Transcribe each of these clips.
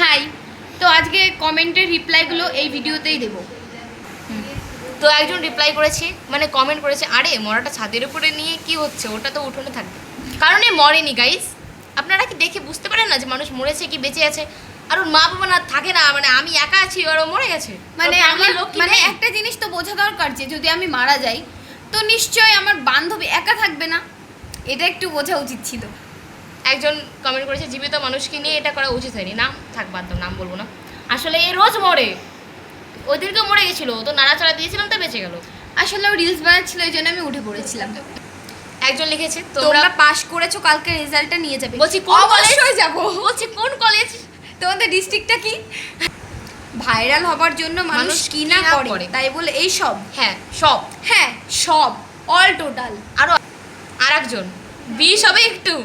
High. তো আজকে কমেন্টের রিপ্লাইগুলো এই ভিডিওতেই দেবো। তো একজন রিপ্লাই করেছে, মানে কমেন্ট করেছে, আরে মরাটা ছাদের উপরে নিয়ে কি হচ্ছে, ওটা তো উঠোনে থাকবে। কারণ এ মরেনি গাইস। আপনারা কি দেখে বুঝতে পারেন না যে মানুষ মরেছে কি বেঁচে আছে? আর ওর মা বাবা না থাকে না, মানে আমি একা আছি আর ও মরে গেছে। মানে আমার মানে একটা জিনিস তো বোঝা দরকার যে যদি আমি মারা যাই তো নিশ্চয়ই আমার বান্ধবী একা থাকবে না, এটা একটু বোঝা উচিত ছিল। একজন কমেন্ট করেছে, জীবিত মানুষকে নিয়ে এটা করা উচিত হয়নি। নাম থাক, বাদ দাও, নাম বলবো না। আসলে এ রোজ মরে, ওই দিনকে মরে গেছিলো, তো নাড়াচাড়া দিয়েছিলাম তো বেঁচে গেল। আসলে ও রিলস বানাচ্ছিল, এই জন্য আমি উঠে পড়েছিলাম। একজন লিখেছে, তোমরা পাস করেছো, কালকে রেজাল্টটা নিয়ে যাবে। বলছি কোন কলেজ? অবশ্যই যাবো। বলছি কোন কলেজ? তোমাদের ডিস্ট্রিক্টটা কি? ভাইরাল হবার জন্য মানুষ কি না করে, তাই বলে এই সব? হ্যাঁ সব, হ্যাঁ সব, অল টোটাল। আরো আরেকজন, বিষ হবে একটু,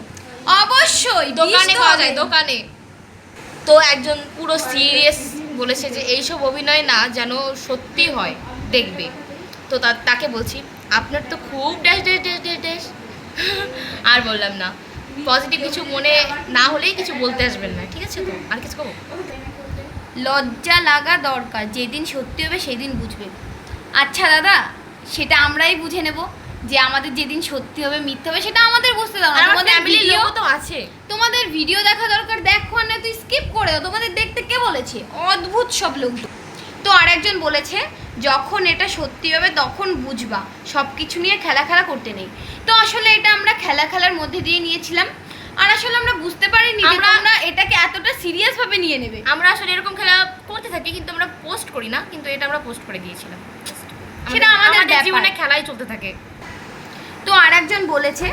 অবশ্যই দোকানে পাওয়া যায়, দোকানে। তো একজন পুরো সিরিয়াস বলেছে যে এইসব অভিনয় না যেন সত্যি হয়, দেখবে। তো তাকে বলছি, আপনার তো খুব dash dash dash dash dash. আর বললাম না, পজিটিভ কিছু মনে না হলেই কিছু বলতে আসবেন না, ঠিক আছে? তো আর কিছু করবো? লজ্জা লাগা দরকার, যেদিন সত্যি হবে সেদিন বুঝবে। আচ্ছা দাদা, সেটা আমরাই বুঝে নেব যে আমাদের যেদিন সত্যি হবে মিথ্যা হবে সেটা আমাদের বুঝতে দাও না। তোমাদের ভিডিও তো আছে, তোমাদের ভিডিও দেখা দরকার, দেখো না তুই স্কিপ করে দাও, তোমাদের দেখতে কে বলেছে? অদ্ভুত সব লোক। তো আরেকজন বলেছে, যখন এটা সত্যি হবে তখন বুঝবা, সব কিছু নিয়ে খেলা করতে নেই। তো আসলে এটা আমরা খেলার মধ্যে দিয়ে নিয়েছিলাম, আর আসলে আমরা বুঝতে পারিনি যে তোমরা এটাকে এতটা সিরিয়াস ভাবে নিয়ে নেবে। আমরা আসলে এরকম খেলা করতে থাকি, কিন্তু আমরা পোস্ট করি না, কিন্তু এটা আমরা পোস্ট করে দিয়েছিলাম। সেটা আমাদের জীবনে খেলাই চলতে থাকে। তো আরেকজন বলেছে,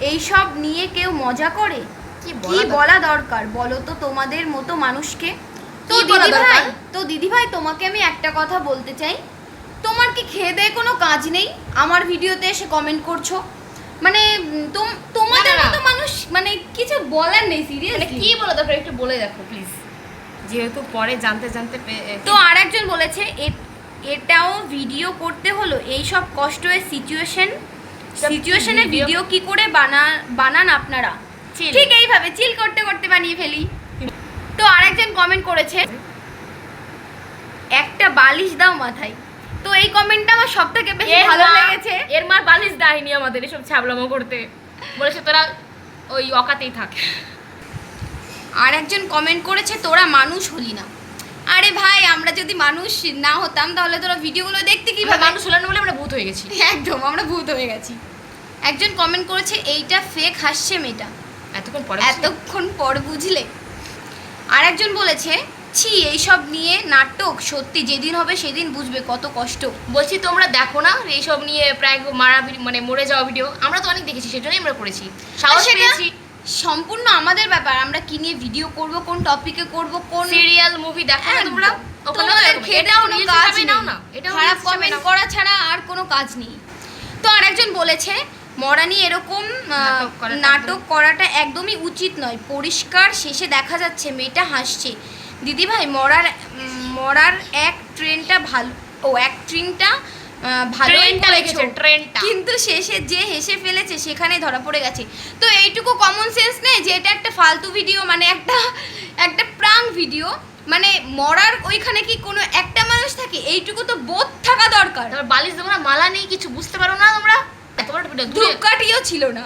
এই সব নিয়ে কেউ মজা করে? কি বলা দরকার বলো তো তোমাদের মতো মানুষকে? তো দিদি ভাই তোমাকে আমি একটা কথা বলতে চাই, তোমার কি খেয়ে দেয়ে কোনো কাজ নেই? আমার ভিডিওতে এসে কমেন্ট করছো, মানে তোমাদের মতো মানুষ, মানে কিছু বলার নেই। সিরিয়াসলি কি বলা দরকার একটু বলে দেখো প্লিজ, যেহেতু পরে জানতে তো আরেকজন বলেছে, এটাও ভিডিও করতে হলো? এই সব কষ্টের সিচুয়েশনে ভিডিও কি করে বানান আপনারা? ঠিক এইভাবে চিল করতে করতে বানিয়ে ফেলি। তো আরেকজন কমেন্ট করেছে, একটা বালিশ দাও মাথায়। তো এই কমেন্টটা আমার সবথেকে বেশি ভালো লেগেছে। এর মার বালিশ দেয়নি আমাদের এসব ছাবলামো করতে, বলেছে তোরা ওই অকাতেই থাক। আরেকজন কমেন্ট করেছে, তোরা মানুষ হলি না। আরে ভাই, আমরা যদি মানুষ না হতাম তাহলে তোরা ভিডিওগুলো দেখতে কিভাবে? মানুষ হলাম না বলে আমরা ভূত হয়ে গেছি। একদম, আমরা ভূত হয়ে গেছি। একজন কমেন্ট করেছে, এইটা ফেক হাসছে মেয়েটা, এতক্ষণ পর বুঝলে। আর একজন বলেছে, ছি এইসব নিয়ে নাটক, সত্যি যেদিন হবে সেদিন বুঝবে কত কষ্ট। বলছি তোমরা দেখো না এইসব নিয়ে প্রায় মারা, মানে মরে যাওয়া ভিডিও আমরা তো অনেক দেখেছি, সেজন্যই আমরা করেছি, সাহস পেয়েছি। সম্পূর্ণ আমাদের ব্যাপার, আমরা কি নিয়ে ভিডিও করব, কোন টপিকে করব, কোন সিরিয়াল মুভি দেখো না তোমরা, খারাপ কমেন্ট করা ছাড়া আর কোনো কাজ নেই। তো আরেকজন বলেছে, মরা নিয়ে এরকম নাটক করাটা একদমই উচিত নয়, পরিষ্কার শেষে দেখা যাচ্ছে মেয়েটা হাসছে। দিদি ভাই, মরার অ্যাক্টিংটা ভালোই করেছো, কিন্তু শেষে যে হেসে ফেলেছে সেখানে ধরা পড়ে গেছে। তো এইটুকু কমন সেন্স নেই যে এটা একটা ফালতু ভিডিও, মানে একটা প্রাঙ্ক ভিডিও, মানে মরার ওইখানে কি কোনো একটা মানুষ থাকে? এইটুকু তো বোধ থাকা দরকার। বালিশ তোমরা মালা নেই, কিছু বুঝতে পারো না তোমরা? ধূপকাঠিও ছিল না।